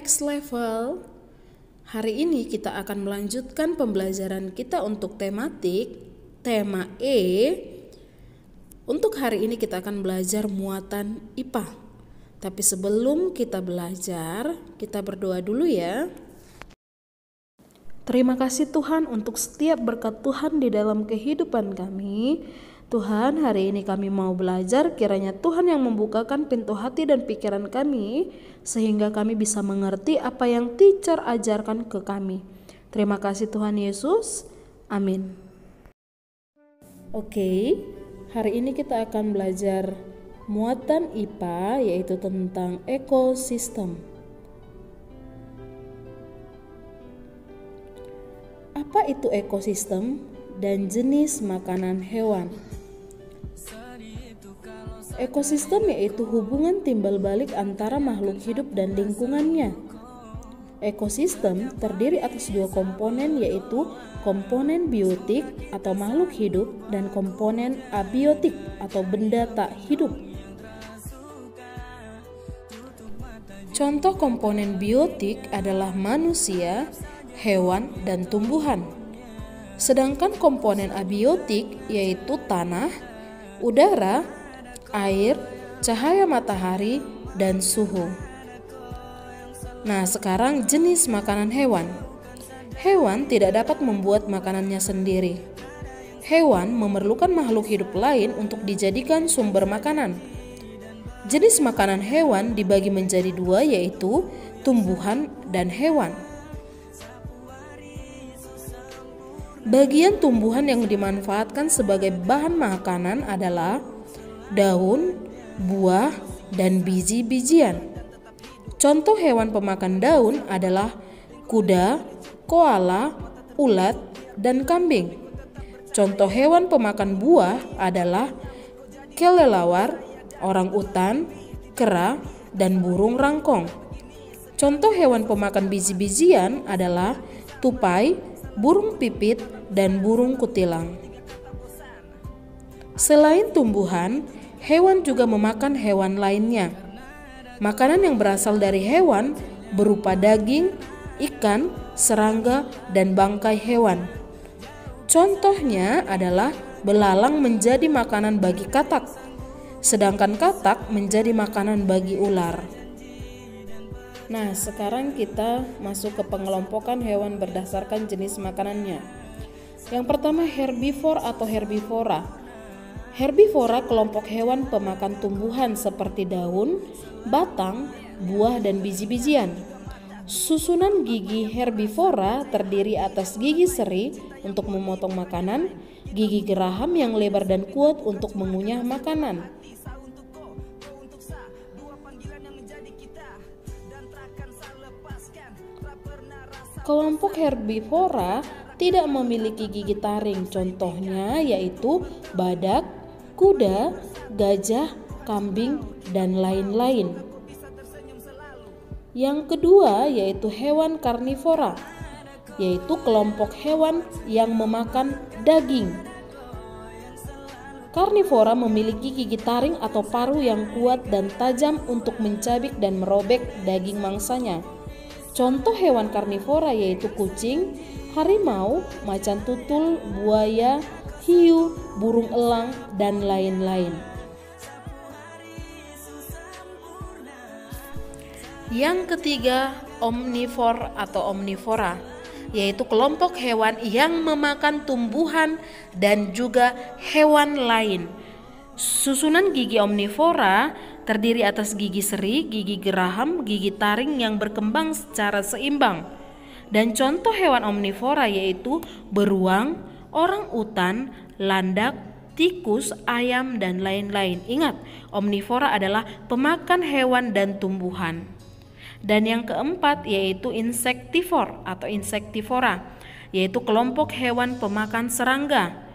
Next level. Hari ini kita akan melanjutkan pembelajaran kita untuk tematik, tema E. Untuk hari ini kita akan belajar muatan IPA. Tapi sebelum kita belajar, kita berdoa dulu ya. Terima kasih Tuhan untuk setiap berkat Tuhan di dalam kehidupan kami. Tuhan, hari ini kami mau belajar, kiranya Tuhan yang membukakan pintu hati dan pikiran kami, sehingga kami bisa mengerti apa yang teacher ajarkan ke kami. Terima kasih Tuhan Yesus, amin. Oke, hari ini kita akan belajar muatan IPA, yaitu tentang ekosistem. Apa itu ekosistem dan jenis makanan hewan? Ekosistem yaitu hubungan timbal balik antara makhluk hidup dan lingkungannya. Ekosistem terdiri atas dua komponen, yaitu komponen biotik atau makhluk hidup dan komponen abiotik atau benda tak hidup. Contoh komponen biotik adalah manusia, hewan, dan tumbuhan. Sedangkan komponen abiotik yaitu tanah, udara, air, cahaya matahari, dan suhu. Nah, sekarang jenis makanan hewan. Hewan tidak dapat membuat makanannya sendiri. Hewan memerlukan makhluk hidup lain untuk dijadikan sumber makanan. Jenis makanan hewan dibagi menjadi dua, yaitu tumbuhan dan hewan. Bagian tumbuhan yang dimanfaatkan sebagai bahan makanan adalah daun, buah, dan biji-bijian. Contoh hewan pemakan daun adalah kuda, koala, ulat, dan kambing. Contoh hewan pemakan buah adalah kelelawar, orangutan, kera, dan burung rangkong. Contoh hewan pemakan biji-bijian adalah tupai, burung pipit, dan burung kutilang. Selain tumbuhan, hewan juga memakan hewan lainnya. Makanan yang berasal dari hewan berupa daging, ikan, serangga, dan bangkai hewan. Contohnya adalah belalang menjadi makanan bagi katak, sedangkan katak menjadi makanan bagi ular. Nah, sekarang kita masuk ke pengelompokan hewan berdasarkan jenis makanannya. Yang pertama, herbivore atau herbivora. Herbivora kelompok hewan pemakan tumbuhan seperti daun, batang, buah, dan biji-bijian. Susunan gigi herbivora terdiri atas gigi seri untuk memotong makanan, gigi geraham yang lebar dan kuat untuk mengunyah makanan. Kelompok herbivora tidak memiliki gigi taring, contohnya yaitu badak, kuda, gajah, kambing, dan lain-lain. Yang kedua yaitu hewan karnivora, yaitu kelompok hewan yang memakan daging. Karnivora memiliki gigi taring atau paruh yang kuat dan tajam untuk mencabik dan merobek daging mangsanya. Contoh hewan karnivora yaitu kucing, harimau, macan tutul, buaya, hiu, burung elang, dan lain-lain. Yang ketiga, omnivore atau omnivora, yaitu kelompok hewan yang memakan tumbuhan dan juga hewan lain. Susunan gigi omnivora terdiri atas gigi seri, gigi geraham, gigi taring yang berkembang secara seimbang. Dan contoh hewan omnivora yaitu beruang, orang-utan, landak, tikus, ayam, dan lain-lain. Ingat, omnivora adalah pemakan hewan dan tumbuhan. Dan yang keempat yaitu insektivore atau insektivora, yaitu kelompok hewan pemakan serangga.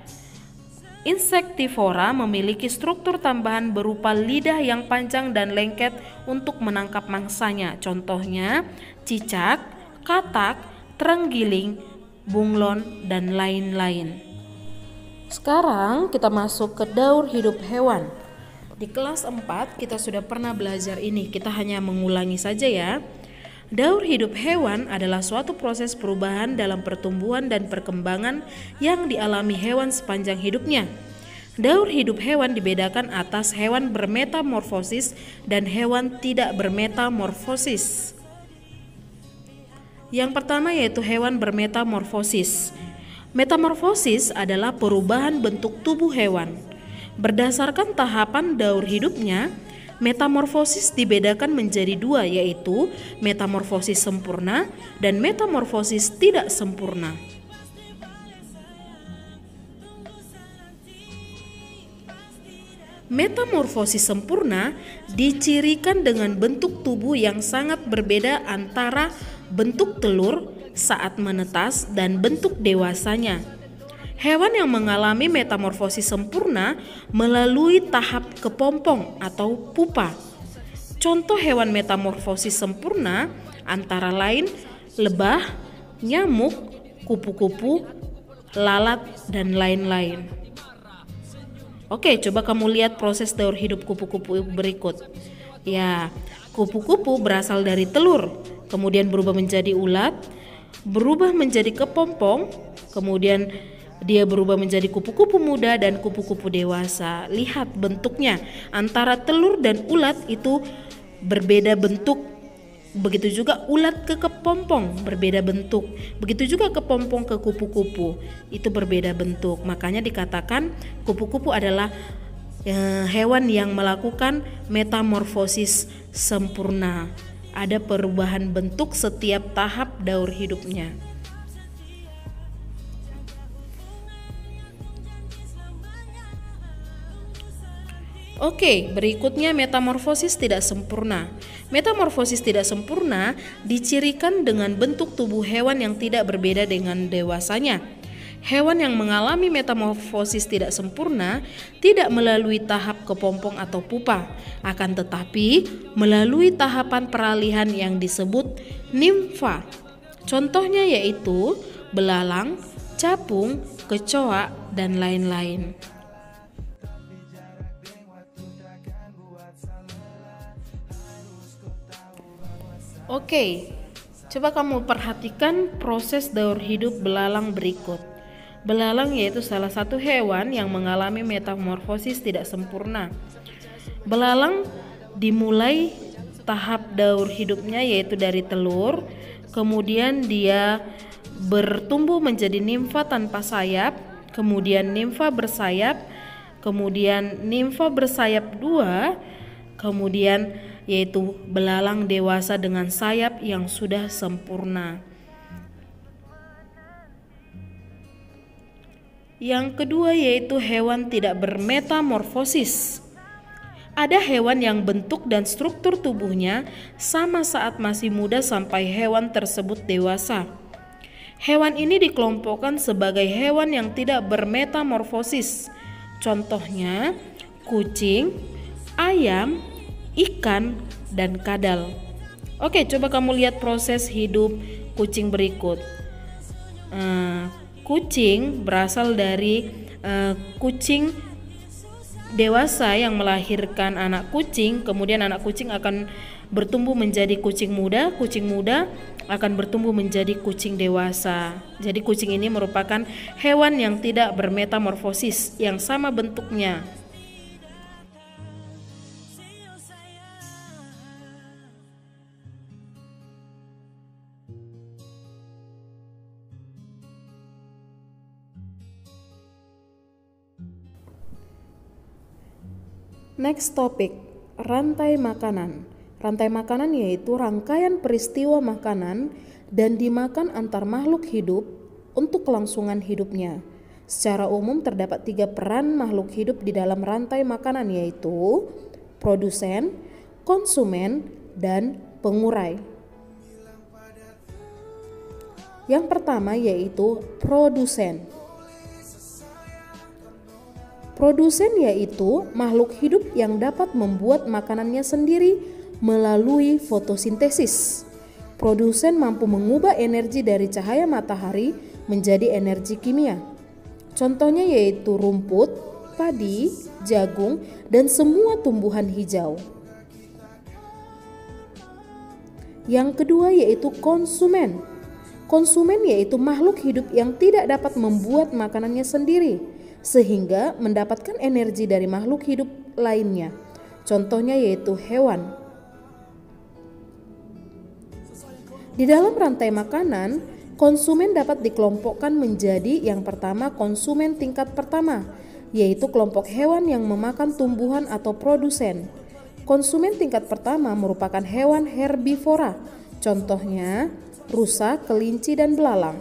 Insektivora memiliki struktur tambahan berupa lidah yang panjang dan lengket untuk menangkap mangsanya. Contohnya cicak, katak, terenggiling, bunglon, dan lain-lain. Sekarang kita masuk ke daur hidup hewan. Di kelas 4 kita sudah pernah belajar ini, kita hanya mengulangi saja ya. Daur hidup hewan adalah suatu proses perubahan dalam pertumbuhan dan perkembangan yang dialami hewan sepanjang hidupnya. Daur hidup hewan dibedakan atas hewan bermetamorfosis dan hewan tidak bermetamorfosis. Yang pertama yaitu hewan bermetamorfosis. Metamorfosis adalah perubahan bentuk tubuh hewan. Berdasarkan tahapan daur hidupnya, metamorfosis dibedakan menjadi dua, yaitu metamorfosis sempurna dan metamorfosis tidak sempurna. Metamorfosis sempurna dicirikan dengan bentuk tubuh yang sangat berbeda antara bentuk telur saat menetas dan bentuk dewasanya. Hewan yang mengalami metamorfosis sempurna melalui tahap kepompong atau pupa. Contoh hewan metamorfosis sempurna antara lain lebah, nyamuk, kupu-kupu, lalat, dan lain-lain. Oke, coba kamu lihat proses daur hidup kupu-kupu berikut. Ya, kupu-kupu berasal dari telur, kemudian berubah menjadi ulat, berubah menjadi kepompong, kemudian dia berubah menjadi kupu-kupu muda dan kupu-kupu dewasa. Lihat bentuknya, antara telur dan ulat itu berbeda bentuk. Begitu juga ulat ke kepompong berbeda bentuk. Begitu juga kepompong ke kupu-kupu, itu berbeda bentuk. Makanya dikatakan kupu-kupu adalah hewan yang melakukan metamorfosis sempurna. Ada perubahan bentuk setiap tahap daur hidupnya. Oke, berikutnya metamorfosis tidak sempurna. Metamorfosis tidak sempurna dicirikan dengan bentuk tubuh hewan yang tidak berbeda dengan dewasanya. Hewan yang mengalami metamorfosis tidak sempurna tidak melalui tahap kepompong atau pupa, akan tetapi melalui tahapan peralihan yang disebut nimfa. Contohnya yaitu belalang, capung, kecoa, dan lain-lain. Oke, coba kamu perhatikan proses daur hidup belalang berikut. Belalang yaitu salah satu hewan yang mengalami metamorfosis tidak sempurna. Belalang dimulai tahap daur hidupnya yaitu dari telur, kemudian dia bertumbuh menjadi nimfa tanpa sayap, kemudian nimfa bersayap, kemudian nimfa bersayap 2, kemudian yaitu belalang dewasa dengan sayap yang sudah sempurna. Yang kedua yaitu hewan tidak bermetamorfosis. Ada hewan yang bentuk dan struktur tubuhnya sama saat masih muda sampai hewan tersebut dewasa. Hewan ini dikelompokkan sebagai hewan yang tidak bermetamorfosis. Contohnya kucing, ayam, ikan, dan kadal. Oke, coba kamu lihat proses hidup kucing berikut. Kucing berasal dari kucing dewasa yang melahirkan anak kucing, kemudian anak kucing akan bertumbuh menjadi kucing muda akan bertumbuh menjadi kucing dewasa. Jadi kucing ini merupakan hewan yang tidak bermetamorfosis, yang sama bentuknya. Next topic, rantai makanan. Rantai makanan yaitu rangkaian peristiwa makanan dan dimakan antar makhluk hidup untuk kelangsungan hidupnya. Secara umum terdapat 3 peran makhluk hidup di dalam rantai makanan yaitu produsen, konsumen, dan pengurai. Yang pertama yaitu produsen. Produsen yaitu makhluk hidup yang dapat membuat makanannya sendiri melalui fotosintesis. Produsen mampu mengubah energi dari cahaya matahari menjadi energi kimia. Contohnya yaitu rumput, padi, jagung, dan semua tumbuhan hijau. Yang kedua yaitu konsumen. Konsumen yaitu makhluk hidup yang tidak dapat membuat makanannya sendiri, sehingga mendapatkan energi dari makhluk hidup lainnya. Contohnya yaitu hewan. Di dalam rantai makanan, konsumen dapat dikelompokkan menjadi yang pertama konsumen tingkat pertama, yaitu kelompok hewan yang memakan tumbuhan atau produsen. Konsumen tingkat pertama merupakan hewan herbivora, contohnya rusa, kelinci, dan belalang.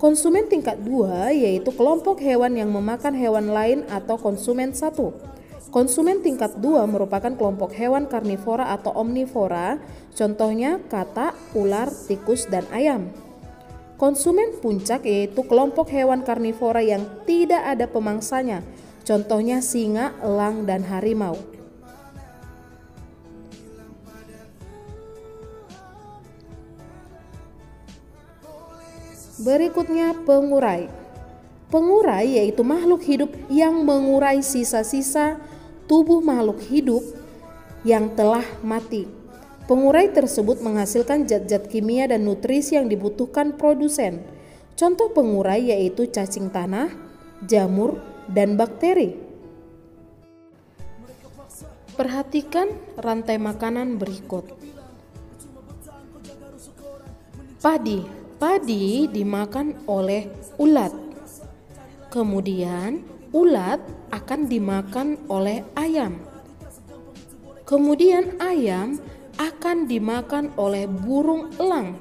Konsumen tingkat 2 yaitu kelompok hewan yang memakan hewan lain atau konsumen 1. Konsumen tingkat 2 merupakan kelompok hewan karnivora atau omnivora, contohnya katak, ular, tikus, dan ayam. Konsumen puncak yaitu kelompok hewan karnivora yang tidak ada pemangsanya, contohnya singa, elang, dan harimau. Berikutnya pengurai. Pengurai yaitu makhluk hidup yang mengurai sisa-sisa tubuh makhluk hidup yang telah mati. Pengurai tersebut menghasilkan zat-zat kimia dan nutrisi yang dibutuhkan produsen. Contoh pengurai yaitu cacing tanah, jamur, dan bakteri. Perhatikan rantai makanan berikut. Padi. Padi dimakan oleh ulat. Kemudian ulat akan dimakan oleh ayam. Kemudian ayam akan dimakan oleh burung elang.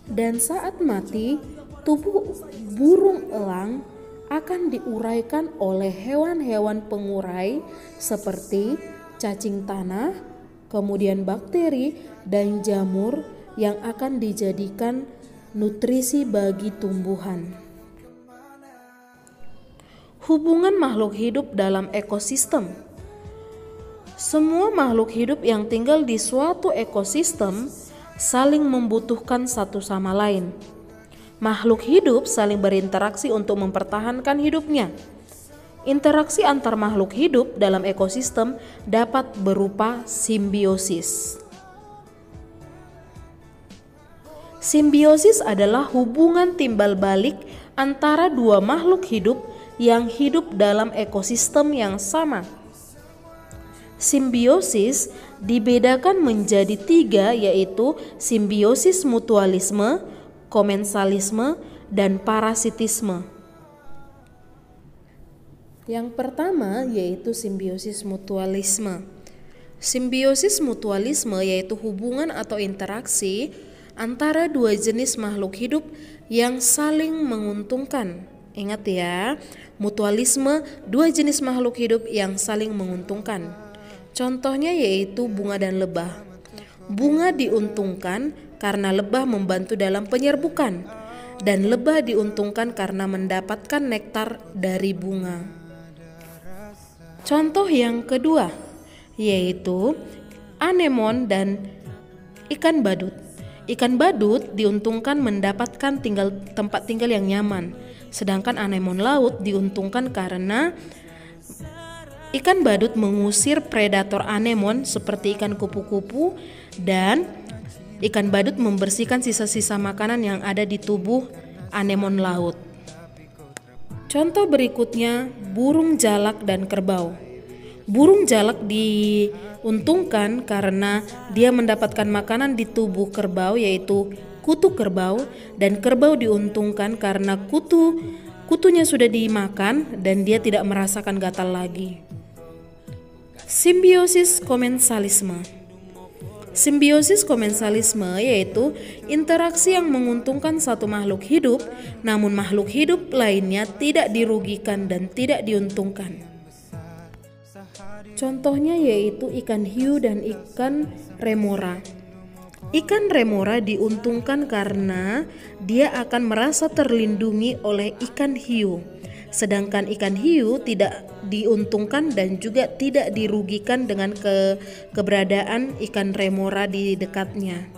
Dan saat mati, tubuh burung elang akan diuraikan oleh hewan-hewan pengurai seperti cacing tanah, kemudian bakteri, dan jamur yang akan dijadikan nutrisi bagi tumbuhan. Hubungan makhluk hidup dalam ekosistem. Semua makhluk hidup yang tinggal di suatu ekosistem saling membutuhkan satu sama lain. Makhluk hidup saling berinteraksi untuk mempertahankan hidupnya. Interaksi antar makhluk hidup dalam ekosistem dapat berupa simbiosis. Simbiosis adalah hubungan timbal balik antara dua makhluk hidup yang hidup dalam ekosistem yang sama. Simbiosis dibedakan menjadi 3, yaitu simbiosis mutualisme, komensalisme, dan parasitisme. Yang pertama yaitu simbiosis mutualisme. Simbiosis mutualisme yaitu hubungan atau interaksi antara dua jenis makhluk hidup yang saling menguntungkan. Ingat ya, mutualisme dua jenis makhluk hidup yang saling menguntungkan. Contohnya yaitu bunga dan lebah. Bunga diuntungkan karena lebah membantu dalam penyerbukan, dan lebah diuntungkan karena mendapatkan nektar dari bunga. Contoh yang kedua yaitu anemon dan ikan badut. Ikan badut diuntungkan mendapatkan tempat tinggal yang nyaman, sedangkan anemon laut diuntungkan karena ikan badut mengusir predator anemon seperti ikan kupu-kupu, dan ikan badut membersihkan sisa-sisa makanan yang ada di tubuh anemon laut. Contoh berikutnya burung jalak dan kerbau. Burung jalak diuntungkan karena dia mendapatkan makanan di tubuh kerbau yaitu kutu kerbau, dan kerbau diuntungkan karena kutunya sudah dimakan dan dia tidak merasakan gatal lagi. Simbiosis komensalisme. Simbiosis komensalisme yaitu interaksi yang menguntungkan satu makhluk hidup, namun makhluk hidup lainnya tidak dirugikan dan tidak diuntungkan. Contohnya yaitu ikan hiu dan ikan remora. Ikan remora diuntungkan karena dia akan merasa terlindungi oleh ikan hiu, sedangkan ikan hiu tidak diuntungkan dan juga tidak dirugikan dengan keberadaan ikan remora di dekatnya.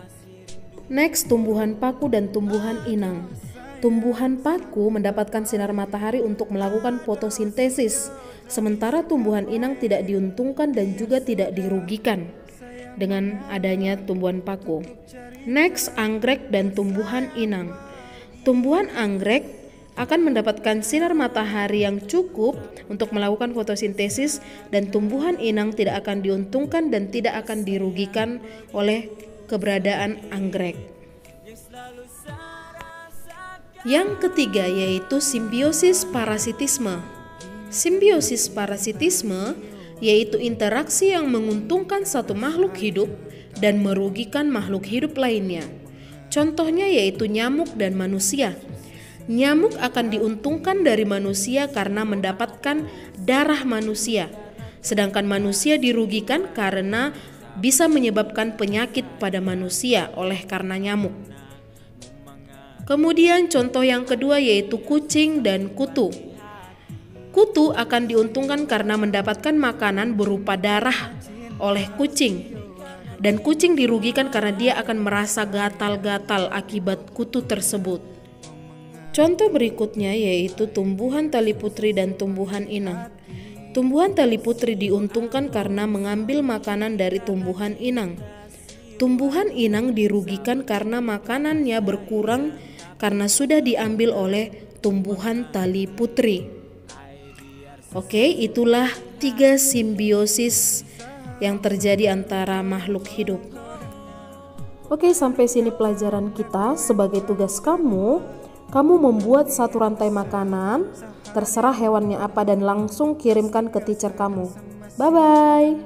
Next, tumbuhan paku dan tumbuhan inang. Tumbuhan paku mendapatkan sinar matahari untuk melakukan fotosintesis, sementara tumbuhan inang tidak diuntungkan dan juga tidak dirugikan. dengan adanya tumbuhan paku. Next, anggrek dan tumbuhan inang. Tumbuhan anggrek akan mendapatkan sinar matahari yang cukup untuk melakukan fotosintesis, dan tumbuhan inang tidak akan diuntungkan dan tidak akan dirugikan oleh keberadaan anggrek. Yang ketiga yaitu simbiosis parasitisme. Simbiosis parasitisme yaitu interaksi yang menguntungkan satu makhluk hidup dan merugikan makhluk hidup lainnya. Contohnya yaitu nyamuk dan manusia. Nyamuk akan diuntungkan dari manusia karena mendapatkan darah manusia, sedangkan manusia dirugikan karena bisa menyebabkan penyakit pada manusia oleh karena nyamuk. Kemudian contoh yang kedua yaitu kucing dan kutu. Kutu akan diuntungkan karena mendapatkan makanan berupa darah oleh kucing, dan kucing dirugikan karena dia akan merasa gatal-gatal akibat kutu tersebut. Contoh berikutnya yaitu tumbuhan tali putri dan tumbuhan inang. Tumbuhan tali putri diuntungkan karena mengambil makanan dari tumbuhan inang. Tumbuhan inang dirugikan karena makanannya berkurang karena sudah diambil oleh tumbuhan tali putri. Oke, itulah 3 simbiosis yang terjadi antara makhluk hidup. Oke, sampai sini pelajaran kita. Sebagai tugas kamu membuat satu rantai makanan, terserah hewannya apa, dan langsung kirimkan ke teacher kamu. Bye-bye.